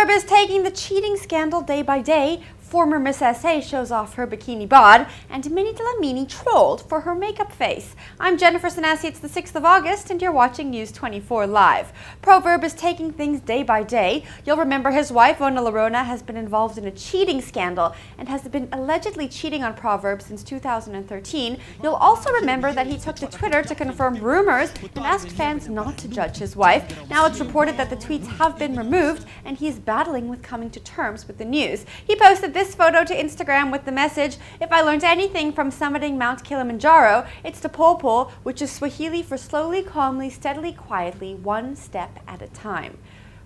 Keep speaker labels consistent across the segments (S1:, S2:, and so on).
S1: ProVerb is taking the cheating scandal day by day. Former Miss SA shows off her bikini bod, and Minnie Dlamini trolled for her makeup face. I'm Jennifer Sanasi, it's the 6th of August, and you're watching News 24 Live. ProVerb is taking things day by day. You'll remember his wife, Lindsay Lohan, has been involved in a cheating scandal and has been allegedly cheating on ProVerb since 2013. You'll also remember that he took to Twitter to confirm rumors and asked fans not to judge his wife. Now it's reported that the tweets have been removed, and he's battling with coming to terms with the news. He posted this photo to Instagram with the message, "If I learned anything from summiting Mount Kilimanjaro, it's to Popo, which is Swahili for slowly, calmly, steadily, quietly, one step at a time."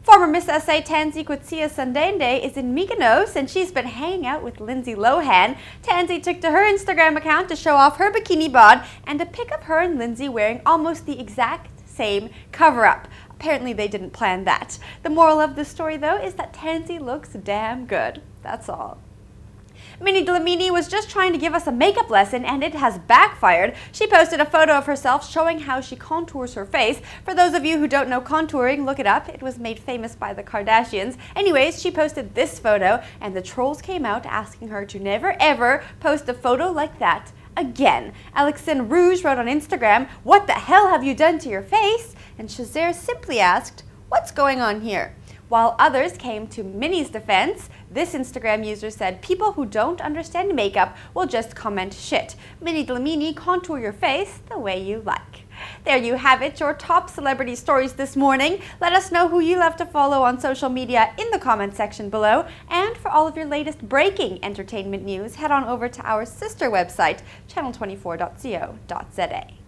S1: Former Miss SA Tansy Kwatsia Sandende is in Mykonos, and she's been hanging out with Lindsay Lohan. Tansy took to her Instagram account to show off her bikini bod and a pic of her and Lindsay wearing almost the exact same cover-up. Apparently they didn't plan that. The moral of the story, though, is that Tansy looks damn good. That's all. Minnie Dlamini was just trying to give us a makeup lesson, and it has backfired. She posted a photo of herself showing how she contours her face. For those of you who don't know contouring, look it up. It was made famous by the Kardashians. Anyways, she posted this photo, and the trolls came out asking her to never ever post a photo like that again. Alexine Rouge wrote on Instagram, "What the hell have you done to your face?" And Shazer simply asked, "What's going on here?" While others came to Minnie's defense, this Instagram user said, "People who don't understand makeup will just comment shit. Minnie Dlamini, contour your face the way you like." There you have it, your top celebrity stories this morning. Let us know who you love to follow on social media in the comment section below. And for all of your latest breaking entertainment news, head on over to our sister website, channel24.co.za.